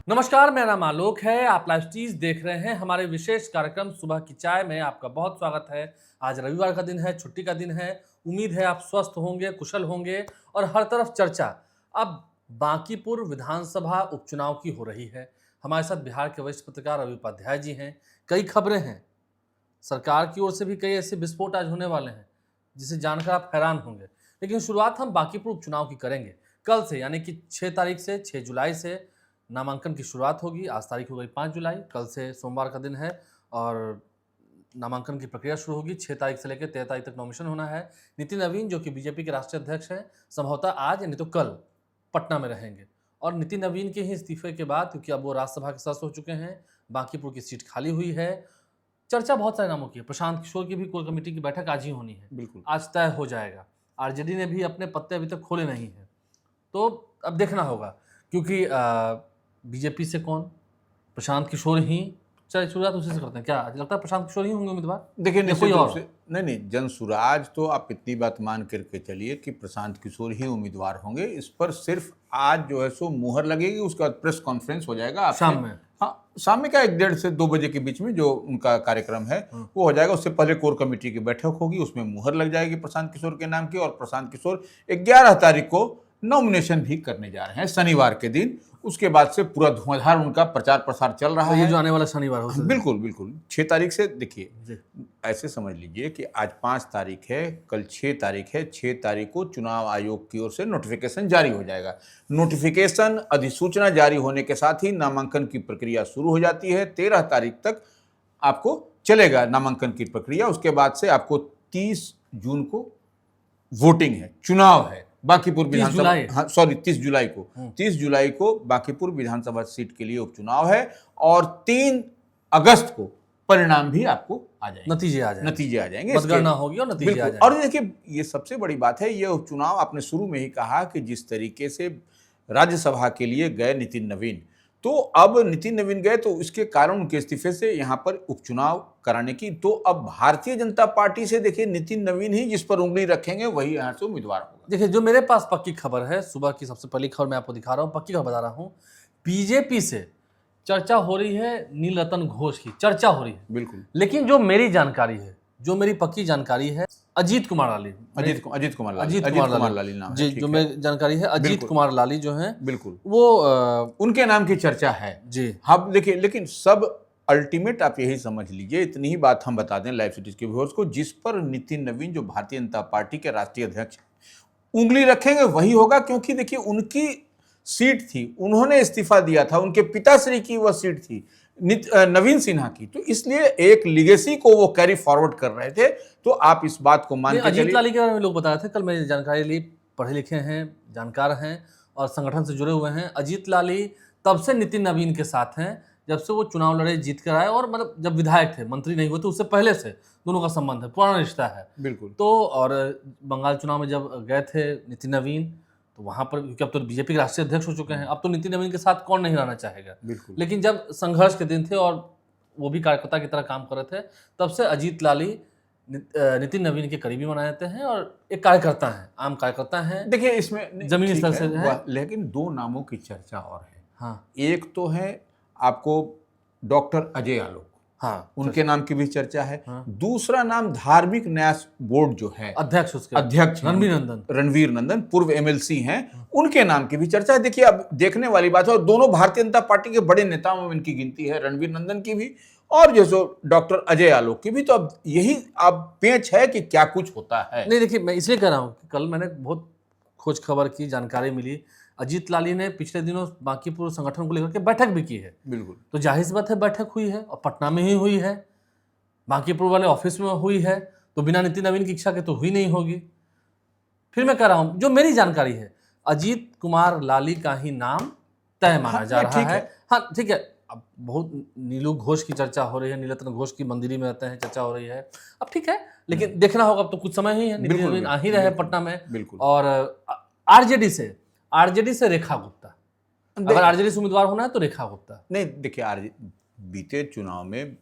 नमस्कार, मेरा नाम आलोक है। आप लाइव स्टीज देख रहे हैं। हमारे विशेष कार्यक्रम सुबह की चाय में आपका बहुत स्वागत है। आज रविवार का दिन है, छुट्टी का दिन है। उम्मीद है आप स्वस्थ होंगे, कुशल होंगे और हर तरफ चर्चा अब बांकीपुर विधानसभा उपचुनाव की हो रही है। हमारे साथ बिहार के वरिष्ठ पत्रकार रवि उपाध्याय जी हैं। कई खबरें हैं, सरकार की ओर से भी कई ऐसे विस्फोट आज होने वाले हैं जिसे जानकर आप हैरान होंगे। लेकिन शुरुआत हम बांकीपुर उपचुनाव की करेंगे। कल से यानी कि 6 तारीख से 6 जुलाई से नामांकन की शुरुआत होगी। आज तारीख हो गई 5 जुलाई, कल से सोमवार का दिन है और नामांकन की प्रक्रिया शुरू होगी। 6 तारीख से लेकर 13 तारीख तक नॉमिनेशन होना है। नितिन नवीन जो कि बीजेपी के राष्ट्रीय अध्यक्ष हैं, संभवतः आज नहीं तो कल पटना में रहेंगे। और नितिन नवीन के ही इस्तीफे के बाद, क्योंकि अब वो राज्यसभा के सदस्य हो चुके हैं, बांकीपुर की सीट खाली हुई है। चर्चा बहुत सारे नामों की है। प्रशांत किशोर की भी कोर कमेटी की बैठक आज ही होनी है, बिल्कुल आज तय हो जाएगा। आरजेडी ने भी अपने पत्ते अभी तक खोले नहीं हैं, तो अब देखना होगा। क्योंकि बीजेपी से कौन, प्रशांत किशोर ही, चलिए शुरुआत उसी से करते हैं। क्या लगता है प्रशांत किशोर ही होंगे उम्मीदवार? देखिए, या निश्चित कोई रूप और? से नहीं, जनसुराज तो आप इतनी बात मान करके चलिए कि प्रशांत किशोर ही उम्मीदवार होंगे। इस पर सिर्फ आज जो है सो मुहर लगेगी, उसके बाद प्रेस कॉन्फ्रेंस हो जाएगा आपसे। शाम में? हाँ, शाम में क्या, 1:30 से 2 बजे के बीच में जो उनका कार्यक्रम है वो हो जाएगा। उससे पहले कोर कमेटी की बैठक होगी, उसमें मुहर लग जाएगी प्रशांत किशोर के नाम की। और प्रशांत किशोर 11 तारीख को नॉमिनेशन भी करने जा रहे हैं, शनिवार के दिन। उसके बाद से पूरा धुआंधार उनका प्रचार प्रसार चल रहा ये है। जो आने वाला शनिवार हो, बिल्कुल बिल्कुल 6 तारीख से देखिए, जी। ऐसे समझ लीजिए कि आज 5 तारीख है, कल 6 तारीख है। 6 तारीख को चुनाव आयोग की ओर से नोटिफिकेशन जारी हो जाएगा। नोटिफिकेशन अधिसूचना जारी होने के साथ ही नामांकन की प्रक्रिया शुरू हो जाती है। 13 तारीख तक आपको चलेगा नामांकन की प्रक्रिया। उसके बाद से आपको 30 जून को वोटिंग है, चुनाव है बांकीपुर विधानसभा। हाँ सॉरी, 30 जुलाई को 30 जुलाई को बांकीपुर विधानसभा सीट के लिए उपचुनाव है। और 3 अगस्त को परिणाम भी आपको आ जाएंगे, नतीजे आ जाएंगे, मतगणना होगी और नतीजे आ जाएंगे। और देखिए, ये सबसे बड़ी बात है, ये उपचुनाव आपने शुरू में ही कहा कि जिस तरीके से राज्यसभा के लिए गए नितिन नवीन, तो अब नितिन नवीन गए तो इसके कारण उनके इस्तीफे से यहाँ पर उपचुनाव कराने की, तो अब भारतीय जनता पार्टी से देखिए नितिन नवीन ही जिस पर उंगली रखेंगे वही यहाँ से उम्मीदवार होगा। देखिए, जो मेरे पास पक्की खबर है, सुबह की सबसे पहली खबर मैं आपको दिखा रहा हूँ, पक्की खबर बता रहा हूँ। बीजेपी से चर्चा हो रही है, नीलरतन घोष की चर्चा हो रही है। बिल्कुल। लेकिन जो मेरी जानकारी है, जो मेरी पक्की जानकारी है, अजीत कुमार लाली नाम है, जी, जो मेरी जानकारी है, अजीत कुमार लाली जो हैं, बिल्कुल वो उनके नाम की चर्चा है जी। हाँ देखिए, लेकिन सब अल्टीमेट आप यही समझ लीजिए, इतनी ही बात हम बता दें लाइव सिटीज के व्यूअर्स को, जिस पर नितिन नवीन जो भारतीय जनता पार्टी के राष्ट्रीय अध्यक्ष उंगली रखेंगे वही होगा। क्योंकि देखिए, उनकी सीट थी, उन्होंने इस्तीफा दिया था, उनके पिताश्री की वह सीट थी नवीन सिन्हा की, तो इसलिए एक लिगेसी को वो कैरी फॉरवर्ड कर रहे थे। तो आप इस बात को मान के अजीत लाली के बारे में लोग बताए थे, कल मैंने जानकारी ली, पढ़े लिखे हैं, जानकार हैं और संगठन से जुड़े हुए हैं। अजीत लाली तब से नितिन नवीन के साथ हैं जब से वो चुनाव लड़े, जीत कर आए, और मतलब जब विधायक थे, मंत्री नहीं हुए थे, उससे पहले से दोनों का संबंध है, पुराना रिश्ता है। बिल्कुल। तो और बंगाल चुनाव में जब गए थे नितिन नवीन, तो वहां पर, क्योंकि अब तो बीजेपी के राष्ट्रीय अध्यक्ष हो चुके हैं, अब तो नितिन नवीन के साथ कौन नहीं रहना चाहेगा। लेकिन जब संघर्ष के दिन थे और वो भी कार्यकर्ता की तरह काम कर रहे थे, तब से अजीत लाली नितिन नवीन के करीबी माने जाते हैं और एक कार्यकर्ता हैं, आम कार्यकर्ता हैं। देखिए, इसमें जमीनी स्तर से है, लेकिन 2 नामों की चर्चा और है। हाँ, एक तो है आपको डॉक्टर अजय आलोक, हाँ, उनके नाम की भी चर्चा है। हाँ। दूसरा नाम धार्मिक न्यास बोर्ड जो है अध्यक्ष, उसके अध्यक्ष रणवीर नंदन पूर्व एमएलसी हैं, उनके नाम की भी चर्चा है। देखिए, अब देखने वाली बात है, और दोनों भारतीय जनता पार्टी के बड़े नेताओं में इनकी गिनती है, रणवीर नंदन की भी और जैसे डॉक्टर अजय आलोक की भी। तो अब यही अब पेच है कि क्या कुछ होता है। नहीं, देखिए, मैं इसलिए कह रहा हूँ कि कल मैंने बहुत खोज खबर की, जानकारी मिली। अजीत लाली ने पिछले दिनों बांकीपुर संगठन को लेकर के बैठक भी की है। बिल्कुल। तो जाहिर सी बात है, बैठक हुई है और पटना में ही हुई है, बांकीपुर वाले ऑफिस में हुई है, तो बिना नितिन नवीन की इच्छा के तो हुई नहीं होगी। फिर मैं कह रहा हूं, जो मेरी जानकारी है, अजीत कुमार लाली का ही नाम तय माना जा रहा है। हाँ ठीक है, अब बहुत नीलू घोष की चर्चा हो रही है, नीलरत्न घोष की मंदिरी में रहते हैं, चर्चा हो रही है, अब ठीक है, लेकिन देखना होगा, अब तो कुछ समय ही है, नितिन नवीन आ ही रहे पटना में। बिल्कुल। और आरजेडी से रेखा गुप्ता, अगर आरजेडी से उम्मीदवार होना है तो रेखा गुप्ता। नहीं, देखिए, बीते चुनाव में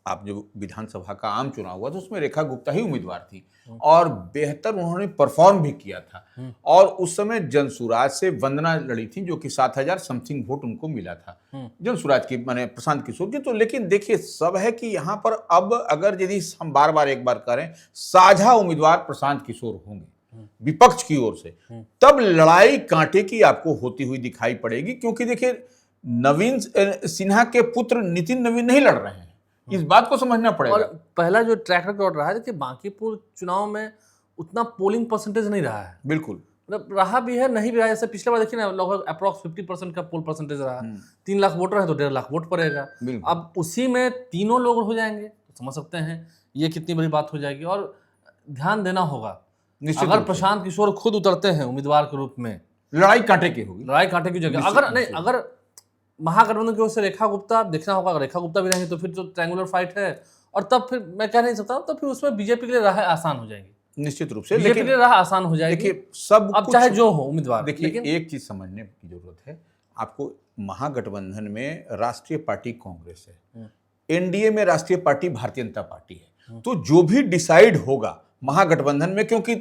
आप जो विधानसभा का आम चुनाव हुआ था उसमें रेखा गुप्ता ही उम्मीदवार थी और बेहतर उन्होंने परफॉर्म भी किया था। और उस समय जनसुराज से वंदना लड़ी थी जो कि 7,000 समथिंग वोट उनको मिला था जनसुराज की, माने प्रशांत किशोर की। तो लेकिन देखिए सब है कि यहाँ पर अब अगर यदि हम बार बार एक बार करें साझा उम्मीदवार प्रशांत किशोर होंगे विपक्ष की ओर से, तब लड़ाई कांटे की आपको होती हुई दिखाई पड़ेगी। क्योंकि देखिए नवीन सिन्हा के पुत्र नितिन नवीन नहीं लड़ रहे हैं, इस बात को समझना पड़ेगा। और पहला जो ट्रैक रिकॉर्ड रहा है कि बांकीपुर चुनाव में उतना पोलिंग परसेंटेज नहीं रहा है, बिल्कुल मतलब रहा भी है नहीं भी रहा है। जैसे पिछले बार देखिए ना लगभग अप्रॉक्स 50% का पोल परसेंटेज रहा। 3 लाख वोटर है तो 1.5 लाख वोट पड़ेगा। अब उसी में तीनों लोग हो जाएंगे तो समझ सकते हैं ये कितनी बड़ी बात हो जाएगी। और ध्यान देना होगा अगर प्रशांत किशोर खुद उतरते हैं उम्मीदवार के रूप में, लड़ाई कांटे की होगी, लड़ाई कांटे की जगह। अगर नहीं, अगर महागठबंधन की ओर से रेखा गुप्ता, देखना होगा अगर रेखा गुप्ता भी रहेंगे तो फिर तो ट्रायंगुलर फाइट है। और तब फिर मैं कह नहीं सकता, तो फिर उसमें बीजेपी के लिए राह आसान हो जाएगी, निश्चित रूप से बीजेपी के लिए राह आसान हो जाएगी। देखिए सब अब चाहे जो हो उम्मीदवार। देखिए एक चीज समझने की जरूरत है आपको, महागठबंधन में राष्ट्रीय पार्टी कांग्रेस है, एनडीए में राष्ट्रीय पार्टी भारतीय जनता पार्टी है। तो जो भी डिसाइड होगा महागठबंधन में, क्योंकि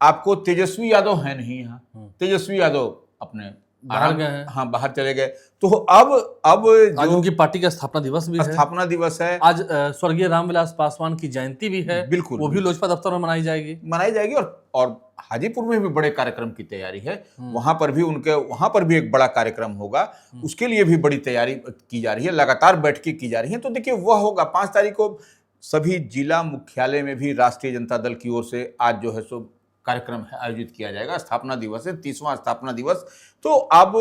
आपको तेजस्वी यादव है नहीं यहाँ, तेजस्वी यादव अपने बाहर गए हैं, हाँ बाहर चले गए। तो अब आज उनकी पार्टी का स्थापना दिवस भी है, स्थापना दिवस है आज स्वर्गीय रामविलास पासवान की जयंती भी है, बिल्कुल वो भी लोजपा दफ्तर में मनाई जाएगी। और हाजीपुर में भी बड़े कार्यक्रम की तैयारी है, वहां पर भी एक बड़ा कार्यक्रम होगा, उसके लिए भी बड़ी तैयारी की जा रही है, लगातार बैठकें की जा रही है। तो देखिए वह होगा 5 तारीख को सभी जिला मुख्यालय में भी राष्ट्रीय जनता दल की ओर से आज जो है सो कार्यक्रम आयोजित किया जाएगा। स्थापना दिवस है, 30वां स्थापना दिवस। तो अब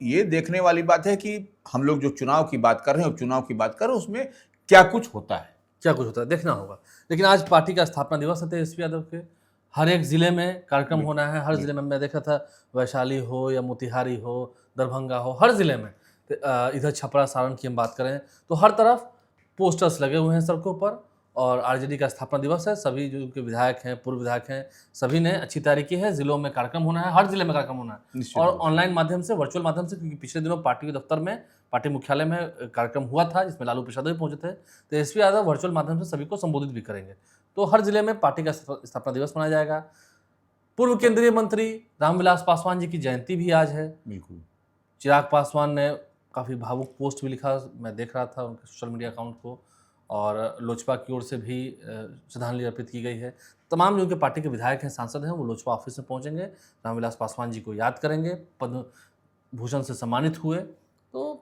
ये देखने वाली बात है कि हम लोग जो चुनाव की बात कर रहे हैं, चुनाव की बात कर रहे हैं, उसमें क्या कुछ होता है देखना होगा। लेकिन आज पार्टी का स्थापना दिवस है तेजस्वी यादव के, हर एक जिले में कार्यक्रम होना है। हर जिले में मैं देखा था, वैशाली हो या मोतिहारी हो, दरभंगा हो, हर जिले में, इधर छपरा सारण की हम बात करें तो हर तरफ पोस्टर्स लगे हुए हैं सड़कों पर। और आरजेडी का स्थापना दिवस है, सभी जो उनके विधायक हैं, पूर्व विधायक हैं, सभी ने अच्छी तैयारी की है। जिलों में कार्यक्रम होना है, हर जिले में कार्यक्रम होना है, और ऑनलाइन माध्यम से, वर्चुअल माध्यम से, क्योंकि पिछले दिनों पार्टी के दफ्तर में, पार्टी मुख्यालय में कार्यक्रम हुआ था जिसमें लालू प्रसाद भी पहुंचे थे। तेजस्वी यादव वर्चुअल माध्यम से सभी को संबोधित भी करेंगे। तो हर जिले में पार्टी का स्थापना दिवस मनाया जाएगा। पूर्व केंद्रीय मंत्री रामविलास पासवान जी की जयंती भी आज है। बिल्कुल, चिराग पासवान ने काफ़ी भावुक पोस्ट भी लिखा, मैं देख रहा था उनके सोशल मीडिया अकाउंट को, और लोजपा की ओर से भी श्रद्धांजलि अर्पित की गई है। तमाम जो उनके पार्टी के विधायक हैं, सांसद हैं, वो लोजपा ऑफिस में पहुंचेंगे, रामविलास पासवान जी को याद करेंगे, पद्म भूषण से सम्मानित हुए। तो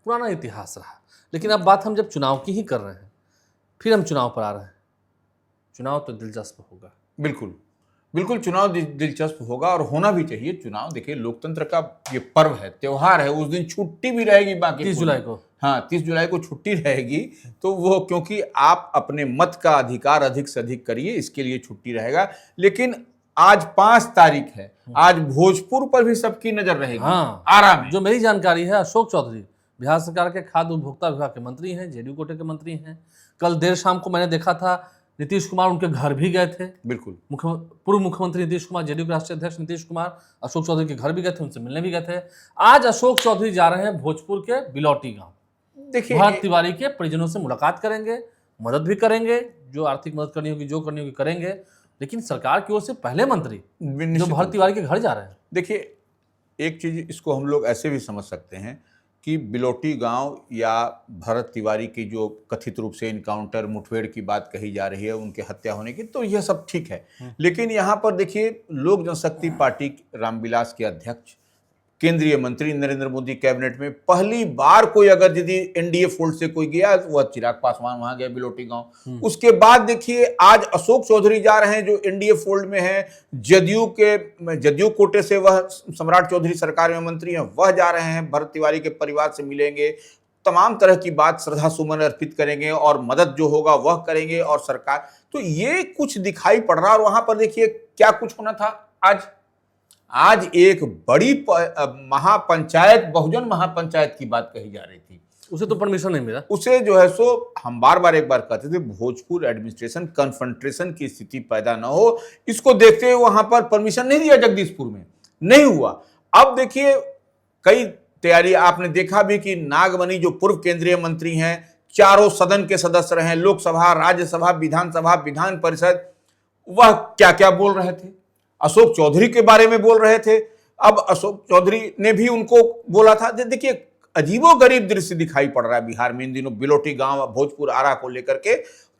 पुराना इतिहास रहा। लेकिन अब बात हम जब चुनाव की ही कर रहे हैं, फिर हम चुनाव पर आ रहे हैं, चुनाव तो दिलचस्प होगा। बिल्कुल बिल्कुल, चुनाव दिलचस्प होगा और होना भी चाहिए। चुनाव देखिए लोकतंत्र का ये पर्व है, त्योहार है, उस दिन छुट्टी भी रहेगी बाकी 30 जुलाई को। हाँ 30 जुलाई को छुट्टी रहेगी। तो वो क्योंकि आप अपने मत का अधिकार अधिक से अधिक करिए, इसके लिए छुट्टी रहेगा। लेकिन आज 5 तारीख है, आज भोजपुर पर भी सबकी नजर रहेगी। हाँ, आराम है। जो मेरी जानकारी है, अशोक चौधरी बिहार सरकार के खाद्य उपभोक्ता विभाग के मंत्री हैं, जेडीयू कोटे के मंत्री हैं। कल देर शाम को मैंने देखा था नीतीश कुमार उनके घर भी गए थे। बिल्कुल, पूर्व मुख्यमंत्री नीतीश कुमार, जेडीयू के राष्ट्रीय अध्यक्ष नीतीश कुमार अशोक चौधरी के घर भी गए थे, उनसे मिलने भी गए थे। आज अशोक चौधरी जा रहे हैं भोजपुर के बिलौटी गांव, देखिए भरत तिवारी के परिजनों से मुलाकात करेंगे, मदद भी करेंगे, जो आर्थिक मदद करनी होगी, जो करनी होगी करेंगे। लेकिन सरकार की ओर से पहले मंत्री जो भरत तिवारी के घर जा रहे हैं। देखिए एक चीज इसको हम लोग ऐसे भी समझ सकते हैं कि बिलौटी गांव या भरत तिवारी की जो कथित रूप से इनकाउंटर मुठभेड़ की बात कही जा रही है, उनके हत्या होने की, तो यह सब ठीक है। लेकिन यहाँ पर देखिए लोक जनशक्ति पार्टी रामविलास के अध्यक्ष, केंद्रीय मंत्री, नरेंद्र मोदी कैबिनेट में पहली बार कोई अगर यदि एनडीए फोल्ड से कोई गया तो वह चिराग पासवान वहां गए बिलोटी गांव। उसके बाद देखिए आज अशोक चौधरी जा रहे हैं जो एनडीए फोल्ड में है, जदयू कोटे से वह सम्राट चौधरी सरकार में मंत्री हैं, वह जा रहे हैं, भरत तिवारी के परिवार से मिलेंगे, तमाम तरह की बात श्रद्धा सुमन अर्पित करेंगे और मदद जो होगा वह करेंगे। और सरकार तो ये कुछ दिखाई पड़ रहा। और वहां पर देखिए क्या कुछ होना था आज एक बड़ी महापंचायत, बहुजन महापंचायत की बात कही जा रही थी। उसे तो परमिशन नहीं मिला। उसे जो है सो हम बार एक बार कहते थे, भोजपुर एडमिनिस्ट्रेशन कन्फ्रंट्रेशन की स्थिति पैदा ना हो, इसको देखते हुए वहां पर परमिशन नहीं दिया। जगदीशपुर में नहीं हुआ। अब देखिए कई तैयारी आपने देखा भी कि नागमणि जो पूर्व केंद्रीय मंत्री हैं, चारों सदन के सदस्य रहे, लोकसभा, राज्यसभा, विधानसभा, विधान परिषद, वह क्या क्या बोल रहे थे। अशोक चौधरी के बारे में बोल रहे थे। अब अशोक चौधरी ने भी उनको बोला था। देखिए अजीबोगरीब दृश्य दिखाई पड़ रहा है बिहार में इन दिनों बिलोटी गांव, भोजपुर, आरा को लेकर के।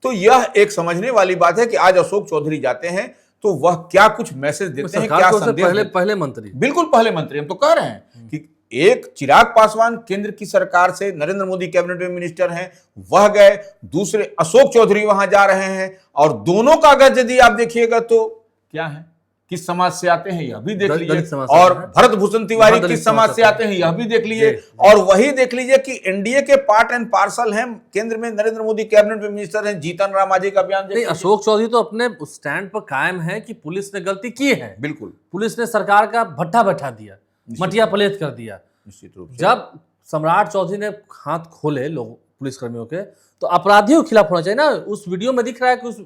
तो यह एक समझने वाली बात है कि आज अशोक चौधरी जाते हैं तो वह क्या कुछ मैसेज देते हैं, क्या संदेश पहले मंत्री, बिल्कुल पहले मंत्री। हम तो कह रहे हैं कि एक चिराग पासवान केंद्र की सरकार से नरेंद्र मोदी कैबिनेट में मिनिस्टर हैं, वह गए, दूसरे अशोक चौधरी वहां जा रहे हैं। और दोनों का अगर यदि आप देखिएगा तो क्या है, किस समाज से आते हैं यह भी देख लीजिए, और भरत भूषण तिवारी किस समाज से आते हैं यह भी देख लीजिए, और वही देख लीजिए कि एनडीए के पार्ट एंड पार्सल हैं, केंद्र में नरेंद्र मोदी कैबिनेट में मिनिस्टर हैं। जीतन राम मांझी का बयान नहीं, अशोक चौधरी तो अपने स्टैंड पर कायम है कि पुलिस ने गलती की है। बिल्कुल, पुलिस ने सरकार का भट्ठा बैठा दिया, मटिया पलेट कर दिया। निश्चित रूप से जब सम्राट चौधरी ने हाथ खोले लोग पुलिसकर्मियों के, तो अपराधियों के खिलाफ होना चाहिए ना। उस वीडियो में दिख रहा है कि उस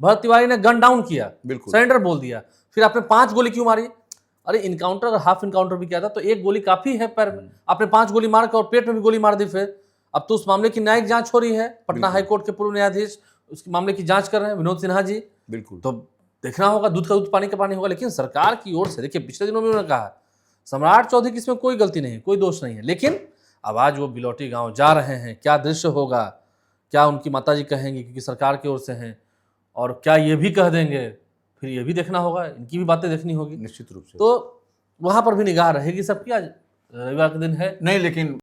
भरत तिवारी ने गन डाउन किया, सरेंडर बोल दिया, फिर आपने 5 गोली क्यों मारी? अरे इनकाउंटर और हाफ इनकाउंटर भी किया था, तो 1 गोली काफी है पैर में, आपने 5 गोली मार के और पेट में भी गोली मार दी। फिर अब तो उस मामले की न्यायिक जांच हो रही है, पटना हाईकोर्ट के पूर्व न्यायाधीश उस मामले की जांच कर रहे हैं, विनोद सिन्हा जी। बिल्कुल, तो देखना होगा, दूध का दूध पानी का पानी होगा। लेकिन सरकार की ओर से देखिए, पिछले दिनों में उन्होंने कहा सम्राट चौधरी की इसमें कोई गलती नहीं है, कोई दोष नहीं है, लेकिन अब आज वो बिलोटी गांव जा रहे हैं, क्या दृश्य होगा, क्या उनकी माताजी कहेंगी क्योंकि सरकार की ओर से हैं, और क्या ये भी कह देंगे, फिर ये भी देखना होगा, इनकी भी बातें देखनी होगी निश्चित रूप से। तो वहां पर भी निगाह रहेगी सबकी। आज रविवार का दिन है। नहीं, लेकिन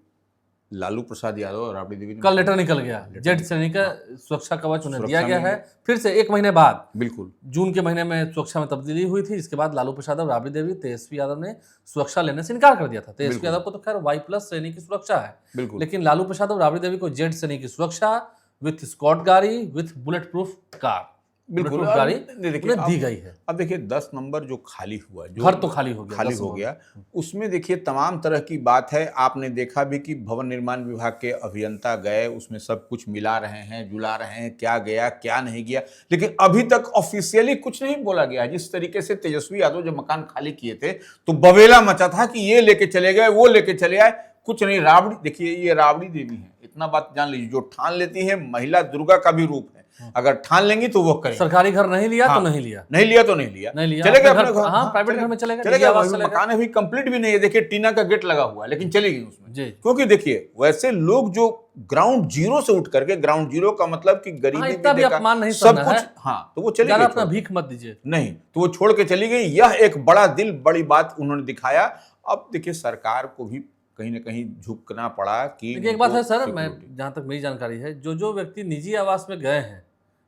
लालू प्रसाद यादव और राबड़ी देवी कल लेटर निकल गया, जेड श्रेणी का सुरक्षा कवच उन्हें दिया गया है, फिर से 1 महीने बाद। बिल्कुल, जून के महीने में सुरक्षा में तब्दीली हुई थी, इसके बाद लालू प्रसाद और राबड़ी देवी, तेजस्वी यादव ने सुरक्षा लेने से इनकार कर दिया था। तेजस्वी यादव को तो खैर Y+ श्रेणी की सुरक्षा है, लेकिन लालू प्रसाद और राबड़ी देवी को जेड श्रेणी की सुरक्षा विथ स्कॉट गाड़ी, विथ बुलेट प्रूफ कार, बिल्कुल गाड़ी देखिए दी गई है। अब देखिए 10 नंबर जो खाली हुआ, जो घर तो खाली हो गया, उसमें देखिए तमाम तरह की बात है। आपने देखा भी कि भवन निर्माण विभाग के अभियंता गए, उसमें सब कुछ मिला रहे हैं, जुला रहे हैं, क्या गया क्या नहीं गया, लेकिन अभी तक ऑफिशियली कुछ नहीं बोला गया है। जिस तरीके से तेजस्वी यादव जब मकान खाली किए थे तो बवेला मचा था कि ये लेके चले गए, वो लेके चले आए, कुछ नहीं। राबड़ी देखिए, ये राबड़ी देवी है, इतना बात जान लीजिए, जो ठान लेती है, महिला दुर्गा का भी रूप है। अगर ठान लेंगी तो वो करें। सरकारी घर नहीं लिया तो नहीं लिया, नहीं लिया तो नहीं लिया, चलेगा अपने घर, हाँ प्राइवेट घर में चलेगा। मकान अभी कंप्लीट भी नहीं है, देखिए टीना का गेट लगा हुआ है, लेकिन चलेगी उसमें। क्योंकि देखिए वैसे लोग जो ग्राउंड जीरो से उठ करके, ग्राउंड जीरो का मतलब कि गरीबी इतना भी अपमान नहीं सब कुछ, हाँ, तो वो चली गई, अपना भीख मत दीजिए, नहीं तो वो छोड़ के चली गई। यह एक बड़ा दिल, बड़ी बात उन्होंने दिखाया। अब देखिए सरकार को भी कहीं ना कहीं झुकना पड़ा कि एक बात है सर, मैं जहां तक मेरी जानकारी है, जो व्यक्ति निजी आवास में गए हैं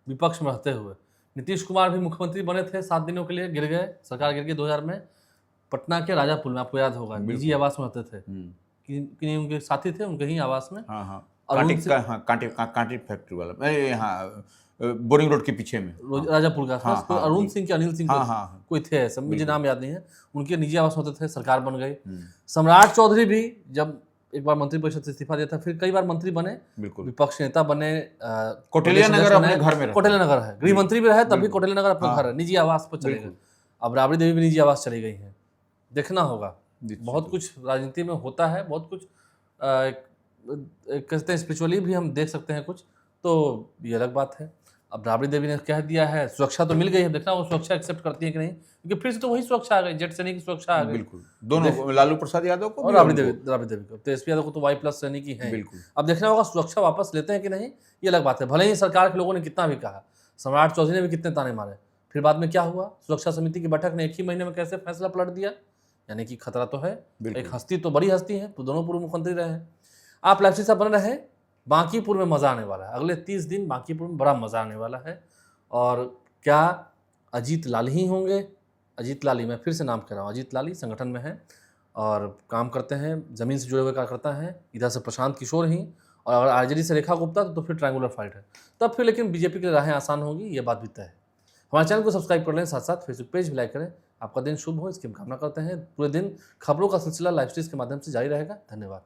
विपक्ष में रहते हुए, नीतीश कुमार भी मुख्यमंत्री बने थे, 7 दिनों के लिए गिर गए, सरकार गिर गई 2000 में, पटना के राजापुर में, आपको याद होगा, निजी आवास में रहते थे, कि उनके साथी थे उनके ही आवास में, कांटी फैक्ट्री वाला यहाँ बोरिंग रोड के पीछे में, राजापुर का खास, अरुण सिंह के, अनिल सिंह कोई थे ऐसे, मुझे नाम याद नहीं है, उनके निजी आवास होते थे, सरकार बन गई। सम्राट चौधरी भी जब एक बार मंत्री परिषद से इस्तीफा दिया था, फिर कई बार मंत्री बने, विपक्ष नेता बने, कोटेलिया नगर अपने घर में, कोटेलिया नगर है, गृह मंत्री भी रहे तब भी कोटेलिया नगर अपना घर है, निजी आवास पर चले गए। अब राबड़ी देवी भी निजी आवास चली गई है, देखना होगा। बहुत कुछ राजनीति में होता है, बहुत कुछ कहते हैं स्पिरिचुअली भी हम देख सकते हैं कुछ, तो ये अलग बात है। अब राबड़ी देवी ने कह दिया है, सुरक्षा तो मिल गई है, देखना वो सुरक्षा एक्सेप्ट करती है कि नहीं, क्योंकि फिर से तो वही सुरक्षा आ गई, जेड श्रेणी की सुरक्षा आ गई। बिल्कुल, दोनों, लालू प्रसाद यादव को और राबड़ी देवी को, तेजस्वी यादव को तो Y+ श्रेणी की है। अब देखना होगा सुरक्षा वापस लेते हैं कि नहीं, ये अलग बात है। भले ही सरकार के लोगों ने कितना भी कहा, सम्राट चौधरी ने भी कितने ताने मारे, फिर बाद में क्या हुआ, सुरक्षा समिति की बैठक ने 1 ही महीने में कैसे फैसला पलट दिया, यानी कि खतरा तो है। एक हस्ती तो बड़ी हस्ती है, तो दोनों पूर्व मुख्यमंत्री रहे हैं। आप लाइफ से बने रहे, बांकीपुर में मजा आने वाला है, अगले 30 दिन बांकीपुर में बड़ा मजा आने वाला है। और क्या अजीत लाल ही होंगे? अजीत लाली, मैं फिर से नाम कह रहा हूँ, अजीत लाली संगठन में हैं और काम करते हैं, ज़मीन से जुड़े हुए कार्यकर्ता हैं। इधर से प्रशांत किशोर ही, और अगर आरजेडी से रेखा गुप्ता तो फिर ट्रायंगुलर फाइट है। तब फिर लेकिन बीजेपी के लिए राहें आसान होगी, ये बात भी तय है। हमारे चैनल को सब्सक्राइब कर लें, साथ साथ फेसबुक पेज भी लाइक करें। आपका दिन शुभ हो, इसकी हम कामना करते हैं। पूरे दिन खबरों का सिलसिला लाइव स्ट्रीम के माध्यम से जारी रहेगा। धन्यवाद।